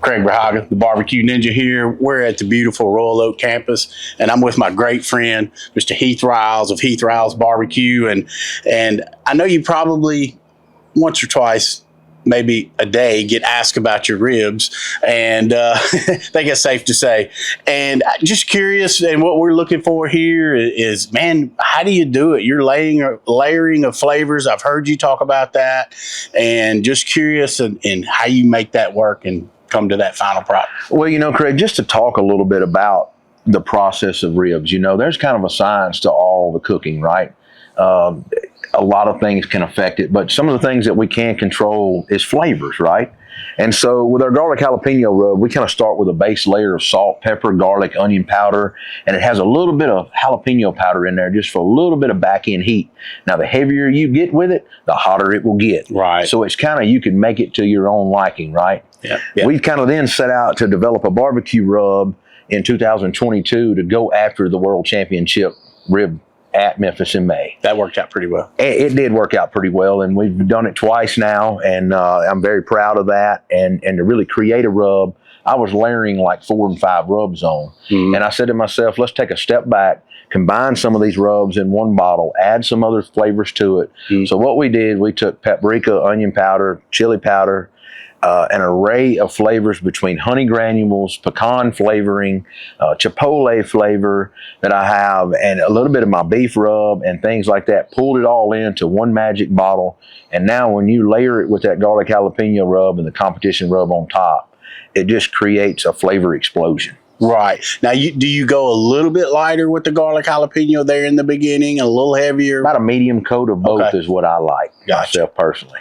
Craig Brahaga, the Barbecue Ninja here. We're at the beautiful Royal Oak campus, and I'm with my great friend, Mr. Heath Riles of Heath Riles Barbecue. And I know you probably once or twice, maybe a day, get asked about your ribs, and I think it's safe to say. And just curious, and what we're looking for here is, man, how do you do it? You're layering of flavors. I've heard you talk about that, and just curious in how you make that work and come to that final product. Well, you know, Craig, just to talk a little bit about the process of ribs, you know, there's kind of a science to all the cooking, right? A lot of things can affect it, but some of the things that we can control is flavors, right? And so with our garlic jalapeno rub, we kind of start with a base layer of salt, pepper, garlic, onion powder, and it has a little bit of jalapeno powder in there just for a little bit of back end heat. Now, the heavier you get with it, the hotter it will get. Right. So it's kind of, you can make it to your own liking, right? Yeah. We kind of then set out to develop a barbecue rub in 2022 to go after the world championship rib at Memphis in May. That worked out pretty well. It did work out pretty well, and we've done it twice now, and I'm very proud of that. And to really create a rub, I was layering like 4 and 5 rubs on. Mm-hmm. And I said to myself, let's take a step back, combine some of these rubs in one bottle, add some other flavors to it. Mm-hmm. So what we did, we took paprika, onion powder, chili powder, an array of flavors between honey granules, pecan flavoring, chipotle flavor that I have, and a little bit of my beef rub and things like that, pulled it all into one magic bottle. And now when you layer it with that garlic jalapeno rub and the competition rub on top, it just creates a flavor explosion. Right. Now, do you go a little bit lighter with the garlic jalapeno there in the beginning, and a little heavier? About a medium coat of both is what I like myself personally.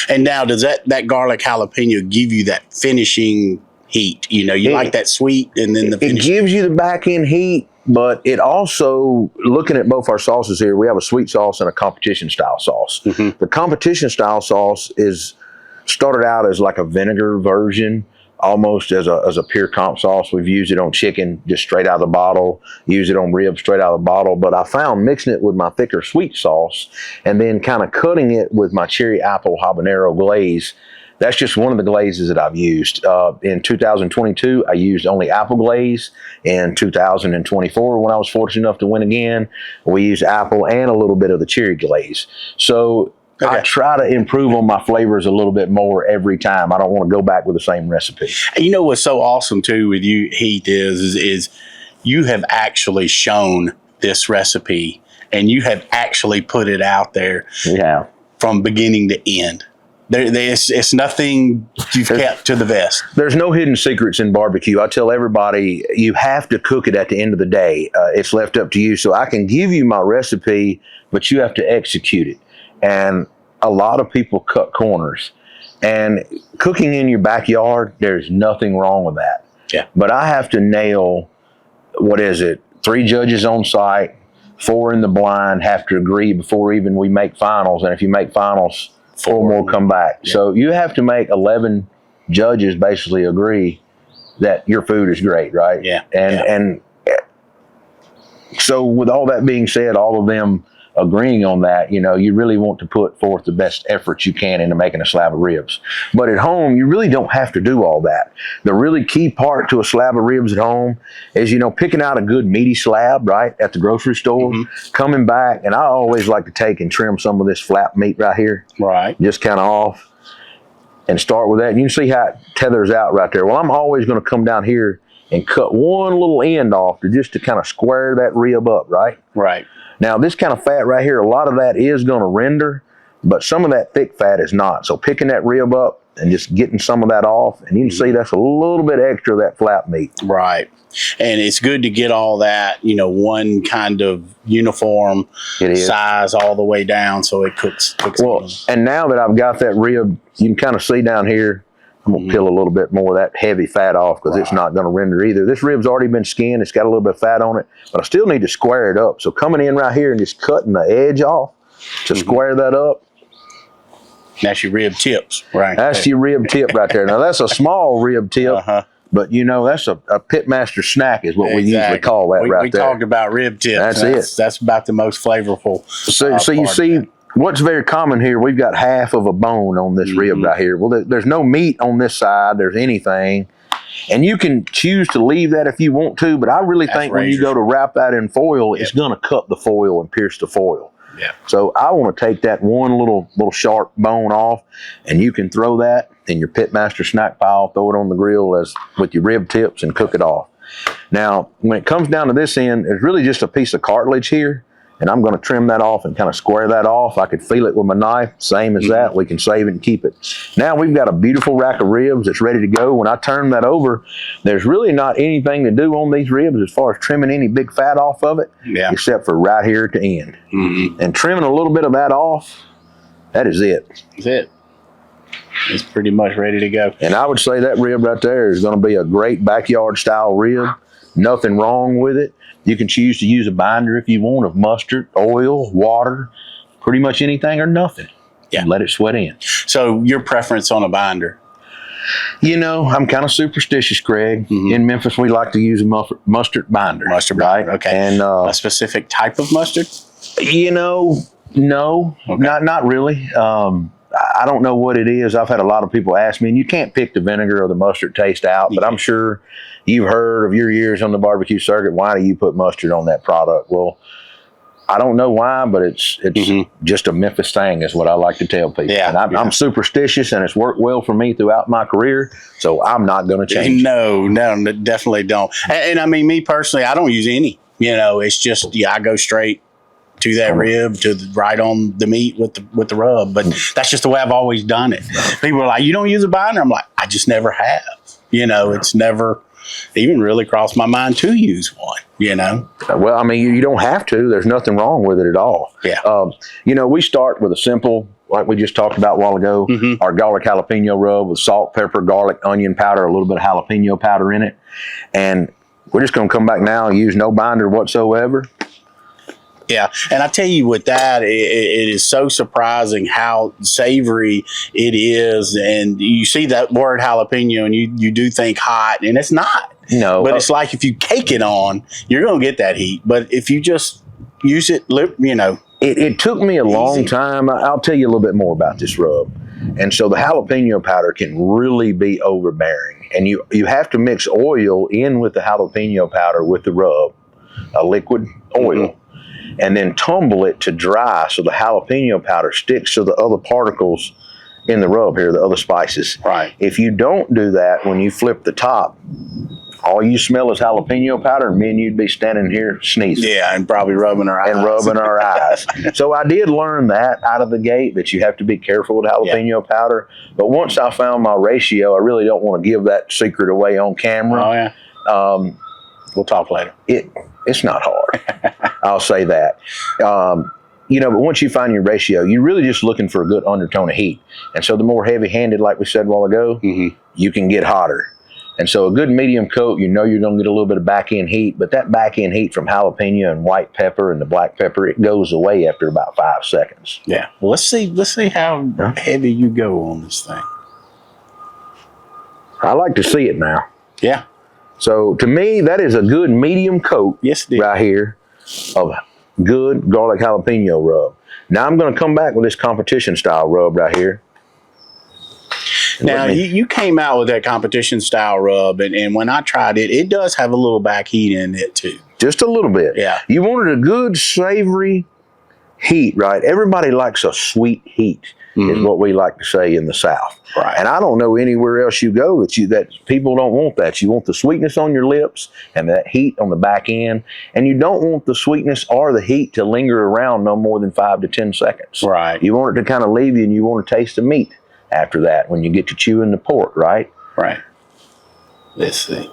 And now, does that garlic jalapeno give you that finishing heat? You know, you like that sweet, and then it gives you the back end heat, but it also, looking at both our sauces here, we have a sweet sauce and a competition style sauce. Mm-hmm. The competition style sauce is started out as like a vinegar version, almost as a pure comp sauce. We've used it on chicken just straight out of the bottle, use it on ribs straight out of the bottle. But I found mixing it with my thicker sweet sauce and then kind of cutting it with my cherry apple habanero glaze. That's just one of the glazes that I've used. In 2022, I used only apple glaze. In 2024, when I was fortunate enough to win again, we used apple and a little bit of the cherry glaze. So I try to improve on my flavors a little bit more every time. I don't want to go back with the same recipe. You know what's so awesome too with you, Heath, is you have actually shown this recipe, and you have actually put it out there. Yeah. From beginning to end. It's nothing you've kept to the vest. There's no hidden secrets in barbecue. I tell everybody, you have to cook it at the end of the day. It's left up to you. So I can give you my recipe, but you have to execute it. And a lot of people cut corners. And cooking in your backyard, there's nothing wrong with that. Yeah. But I have to nail, 3 judges on site, 4 in the blind have to agree before even we make finals. And if you make finals, 4 more come back. Yeah. So you have to make 11 judges basically agree that your food is great, right? Yeah. And so with all that being said, all of them agreeing on that, you know, you really want to put forth the best efforts you can into making a slab of ribs. But at home, you really don't have to do all that. The really key part to a slab of ribs at home is, you know, picking out a good meaty slab, right, at the grocery store, coming back, and I always like to take and trim some of this flap meat right here. Right. Just kind of off and start with that. And you can see how it tethers out right there. Well, I'm always going to come down here and cut one little end off to kind of square that rib up, right? Right. Now, this kind of fat right here, a lot of that is going to render, but some of that thick fat is not. So picking that rib up and just getting some of that off, and you can see that's a little bit extra of that flap meat. Right. And it's good to get all that, you know, one kind of uniform size all the way down so it cooks well, and now that I've got that rib, you can kind of see down here, I'm going to peel a little bit more of that heavy fat off because it's not going to render either. This rib's already been skinned. It's got a little bit of fat on it, but I still need to square it up. So coming in right here and just cutting the edge off to square that up. That's your rib tips, right? That's your rib tip right there. Now, that's a small rib tip, but, you know, that's a pitmaster snack is what we usually call that right there. We talked about rib tips. That's about the most flavorful. So you see, what's very common here, we've got half of a bone on this rib right here. Well, there's no meat on this side. There's anything. And you can choose to leave that if you want to, but I really think when you go to wrap that in foil, it's going to cut the foil and pierce the foil. Yeah. So I want to take that one little sharp bone off, and you can throw that in your Pitmaster snack pile, throw it on the grill as with your rib tips, and cook it off. Now, when it comes down to this end, it's really just a piece of cartilage here, and I'm going to trim that off and kind of square that off. I could feel it with my knife, same as that. We can save it and keep it. Now we've got a beautiful rack of ribs that's ready to go. When I turn that over, there's really not anything to do on these ribs as far as trimming any big fat off of it, except for right here at the end. And trimming a little bit of that off, that is it. That's it. It's pretty much ready to go. And I would say that rib right there is going to be a great backyard style rib. Nothing wrong with it. You can choose to use a binder if you want of mustard, oil, water, pretty much anything or nothing. Yeah. Let it sweat in. So your preference on a binder? You know, I'm kind of superstitious, Craig. In Memphis, we like to use a mustard binder. Mustard binder, okay. And a specific type of mustard? You know, no, not really. I don't know what it is. I've had a lot of people ask me, and you can't pick the vinegar or the mustard taste out, but I'm sure you've heard of your years on the barbecue circuit. Why do you put mustard on that product? Well, I don't know why, but it's just a Memphis thing is what I like to tell people. Yeah, and I'm superstitious, and it's worked well for me throughout my career, so I'm not going to change. No, definitely don't. And I mean, me personally, I don't use any. You know, it's just, I go straight to that rib, right on the meat with the rub. But that's just the way I've always done it. People are like, you don't use a binder? I'm like, I just never have. You know, it's never even really crossed my mind to use one, you know? Well, I mean, you don't have to. There's nothing wrong with it at all. Yeah. You know, we start with a simple, like we just talked about a while ago, our garlic jalapeno rub with salt, pepper, garlic, onion powder, a little bit of jalapeno powder in it. And we're just going to come back now and use no binder whatsoever. Yeah, and I tell you with that, it is so surprising how savory it is. And you see that word jalapeno and you do think hot, and it's not. No. But it's like if you cake it on, you're going to get that heat. But if you just use it, you know. It took me a long time. I'll tell you a little bit more about this rub. And so the jalapeno powder can really be overbearing. And you have to mix oil in with the jalapeno powder with the rub, a liquid oil. And then tumble it to dry so the jalapeno powder sticks to the other particles in the rub here, the other spices. Right. If you don't do that, when you flip the top, all you smell is jalapeno powder, and me and you'd be standing here sneezing. Yeah, and probably rubbing our eyes. So I did learn that out of the gate, that you have to be careful with jalapeno powder. But once I found my ratio, I really don't want to give that secret away on camera. Oh, yeah. We'll talk later. It's not hard. I'll say that. You know, but once you find your ratio, you're really just looking for a good undertone of heat. And so the more heavy-handed, like we said a while ago, you can get hotter. And so a good medium coat, you know you're going to get a little bit of back-end heat, but that back-end heat from jalapeno and white pepper and the black pepper, it goes away after about 5 seconds. Yeah. Well, let's see how heavy you go on this thing. I like to see it now. Yeah. So to me, that is a good medium coat right here of good garlic jalapeno rub. Now I'm going to come back with this competition style rub right here. Now you came out with that competition style rub, and when I tried it, it does have a little back heat in it too. Just a little bit. Yeah. You wanted a good savory heat, right? Everybody likes a sweet heat. Is what we like to say in the South. Right. And I don't know anywhere else you go that people don't want that. You want the sweetness on your lips and that heat on the back end. And you don't want the sweetness or the heat to linger around no more than 5 to 10 seconds. Right. You want it to kind of leave you, and you want to taste the meat after that when you get to chewing the pork, right? Right. Let's see.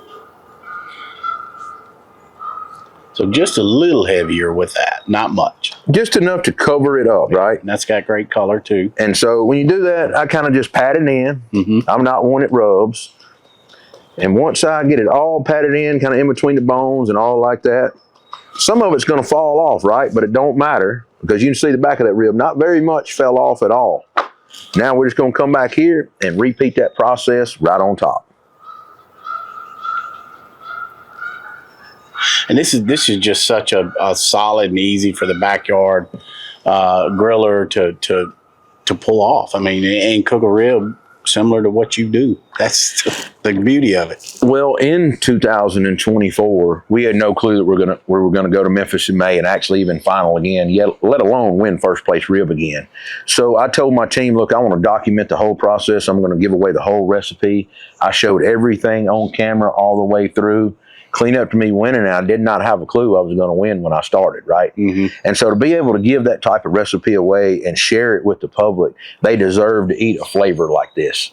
So just a little heavier with that, not much. Just enough to cover it up, right? And that's got great color too. And so when you do that, I kind of just pat it in. I'm not one that rubs. And once I get it all patted in, kind of in between the bones and all like that, some of it's going to fall off, right? But it don't matter, because you can see the back of that rib. Not very much fell off at all. Now we're just going to come back here and repeat that process right on top. And this is just such a solid and easy for the backyard griller to pull off. I mean, and cook a rib similar to what you do. That's the beauty of it. Well, in 2024, we had no clue that we were gonna go to Memphis in May and actually even final again, yet let alone win first place rib again. So I told my team, look, I want to document the whole process. I'm going to give away the whole recipe. I showed everything on camera all the way through. Clean up to me winning, and I did not have a clue I was going to win when I started, right? And so to be able to give that type of recipe away and share it with the public, they deserve to eat a flavor like this.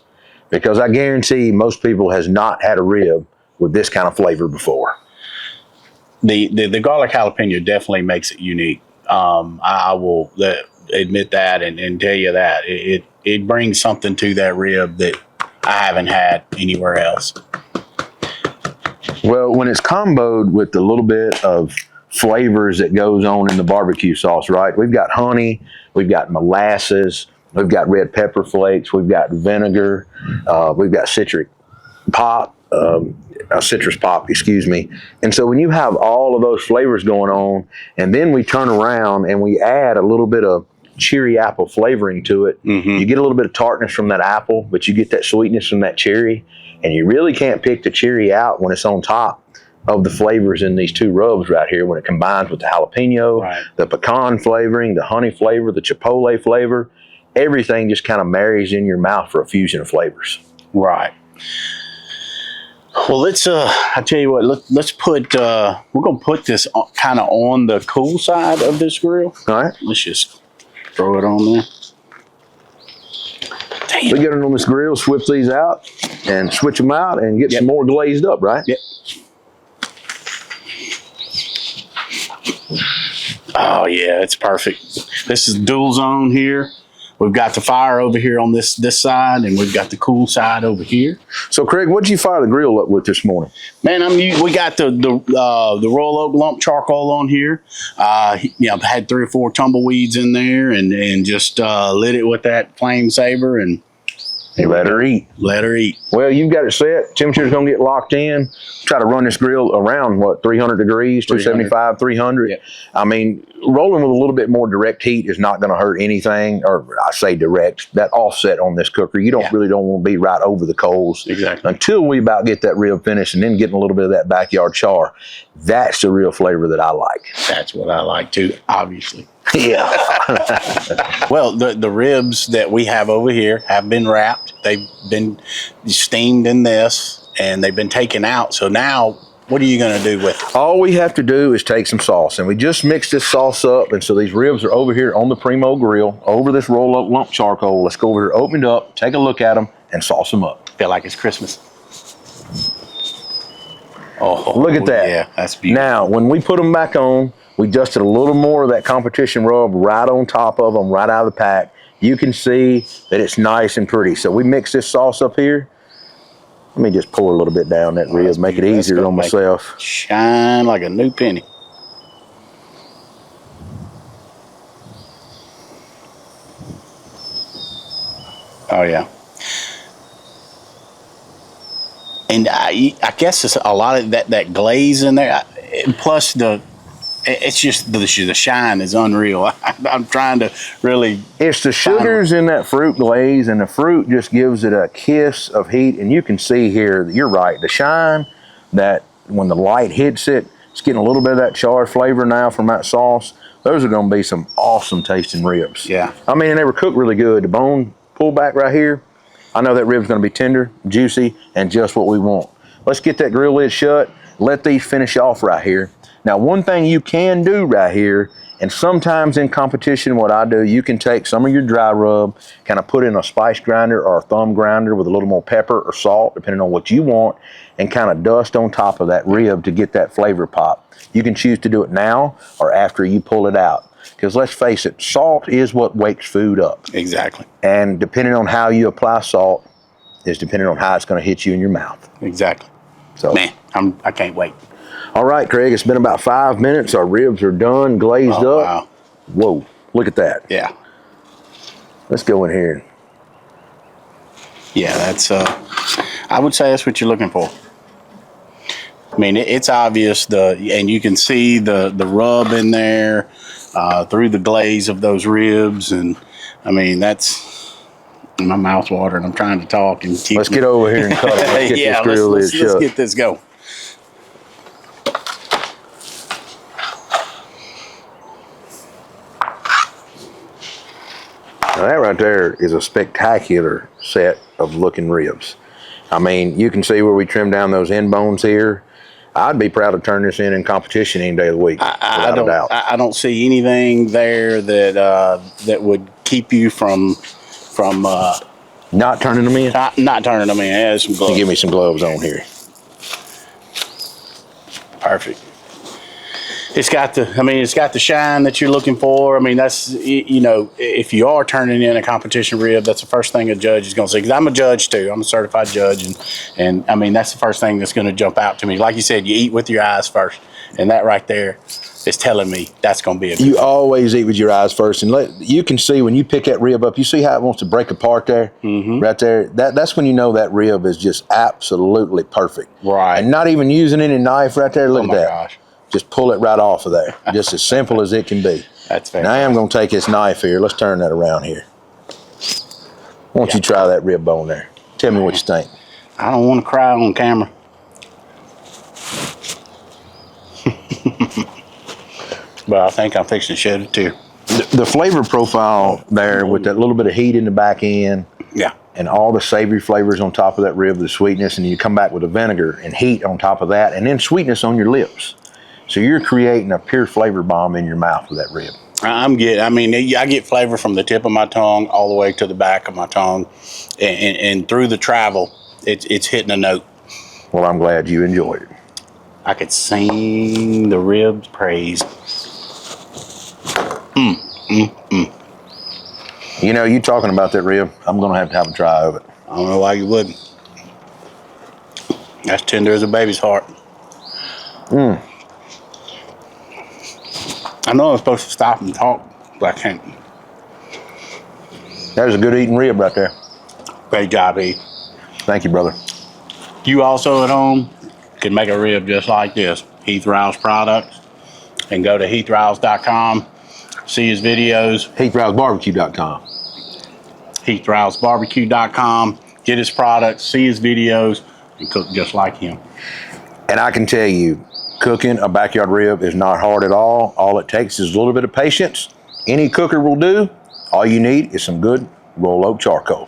Because I guarantee most people has not had a rib with this kind of flavor before. The garlic jalapeno definitely makes it unique. I will admit that and tell you that. It brings something to that rib that I haven't had anywhere else. Well, when it's comboed with a little bit of flavors that goes on in the barbecue sauce, right? We've got honey, we've got molasses, we've got red pepper flakes, we've got vinegar, we've got citrus pop, excuse me. And so when you have all of those flavors going on, and then we turn around and we add a little bit of cherry apple flavoring to it, you get a little bit of tartness from that apple, but you get that sweetness from that cherry. And you really can't pick the cherry out when it's on top of the flavors in these two rubs right here when it combines with the jalapeno, the pecan flavoring, the honey flavor, the chipotle flavor. Everything just kind of marries in your mouth for a fusion of flavors. Right. Well, let's, I tell you what, let's put, we're going to put this kind of on the cool side of this grill. All right. Let's just throw it on there. Damn. We get it on this grill, swip these out, and switch them out and get some more glazed up, right? Yep. Oh, yeah, it's perfect. This is dual zone here. We've got the fire over here on this side, and we've got the cool side over here. So, Craig, what did you fire the grill up with this morning? Man, we got the roll oak lump charcoal on here. I've had 3 or 4 tumbleweeds in there, and just lit it with that flame saber and let her eat. Let her eat. Well, you've got it set. Temperature's going to get locked in. Try to run this grill around, 300 degrees, 275, 300. Yep. I mean, rolling with a little bit more direct heat is not going to hurt anything, or I say direct, that offset on this cooker. You really don't want to be right over the coals. Exactly. Until we about get that rib finished and then getting a little bit of that backyard char. That's the real flavor that I like. That's what I like too, obviously. Yeah. Well, the ribs that we have over here have been wrapped. They've been steamed in this, and they've been taken out. So now, what are you going to do with it? All we have to do is take some sauce, and we just mix this sauce up. And so these ribs are over here on the Primo grill, over this roll-up lump charcoal. Let's go over here, open it up, take a look at them, and sauce them up. Feel like it's Christmas. Oh, look at that. Yeah, that's beautiful. Now, when we put them back on, we dusted a little more of that competition rub right on top of them, right out of the pack. You can see that it's nice and pretty. So we mix this sauce up here. Let me just pour a little bit down that rib, make it easier on myself. Shine like a new penny. Oh, yeah. And I guess it's a lot of that glaze in there. Plus it's just the shine is unreal. I'm trying to really. It's the sugars in that fruit glaze, and the fruit just gives it a kiss of heat. And you can see here, you're right, the shine, that when the light hits it, it's getting a little bit of that char flavor now from that sauce. Those are going to be some awesome tasting ribs. Yeah. I mean, and they were cooked really good. The bone pull back right here. I know that rib's going to be tender, juicy, and just what we want. Let's get that grill lid shut. Let these finish off right here. Now, one thing you can do right here, and sometimes in competition, what I do, you can take some of your dry rub, kind of put in a spice grinder or a thumb grinder with a little more pepper or salt, depending on what you want, and kind of dust on top of that rib to get that flavor pop. You can choose to do it now or after you pull it out. Because let's face it, salt is what wakes food up. Exactly. And depending on how you apply salt is depending on how it's going to hit you in your mouth. Exactly. So, man, I can't wait. All right, Craig, it's been about 5 minutes. Our ribs are done, glazed up. Wow. Whoa, look at that. Yeah. Let's go in here. Yeah, that's, I would say that's what you're looking for. I mean, it's obvious, and you can see the rub in there through the glaze of those ribs. And I mean, that's My mouth's watering. I'm trying to talk and keep. Let's get over here and cut it. Let's get Yeah, this grill lid let's shut. get this going. Now that right there is a spectacular set of looking ribs. I mean, you can see where we trimmed down those end bones here. I'd be proud to turn this in competition any day of the week, without a doubt. I don't see anything there that would keep you from Not turning them in? not turning them in. Add some gloves. Give me some gloves on here. Perfect. It's got the shine that you're looking for. I mean, that's, you know, if you are turning in a competition rib, that's the first thing a judge is going to see. Because I'm a judge too. I'm a certified judge, and I mean, that's the first thing that's going to jump out to me. Like you said, you eat with your eyes first, and that right there is telling me that's going to be a good You always eat with your eyes first, and you can see when you pick that rib up. You see how it wants to break apart there, right there. That's when you know that rib is just absolutely perfect. Right. And not even using any knife right there. Look at that. Gosh. Just pull it right off of there. Just as simple as it can be. That's fair. Now I am going to take this knife here. Let's turn that around here. Why don't you try that rib bone there? Tell me what you think. I don't want to cry on camera. But I think I'm fixing to shed it too. The flavor profile there with that little bit of heat in the back end. Yeah. And all the savory flavors on top of that rib, the sweetness, and you come back with the vinegar and heat on top of that, and then sweetness on your lips. So you're creating a pure flavor bomb in your mouth with that rib. I get flavor from the tip of my tongue all the way to the back of my tongue, and through the travel, it's hitting a note. Well, I'm glad you enjoyed it. I could sing the ribs praise. You know, you talking about that rib, I'm going to have a try of it. I don't know why you wouldn't. That's tender as a baby's heart. I know I'm supposed to stop and talk, but I can't. There's a good eating rib right there. Great job, Heath. Thank you, brother. You also at home can make a rib just like this. Heath Riles products. And go to heathriles.com. See his videos. HeathRilesBarbecue.com. HeathRilesBarbecue.com. Get his products, see his videos, and cook just like him. And I can tell you, cooking a backyard rib is not hard at all. All it takes is a little bit of patience. Any cooker will do. All you need is some good roll oak charcoal.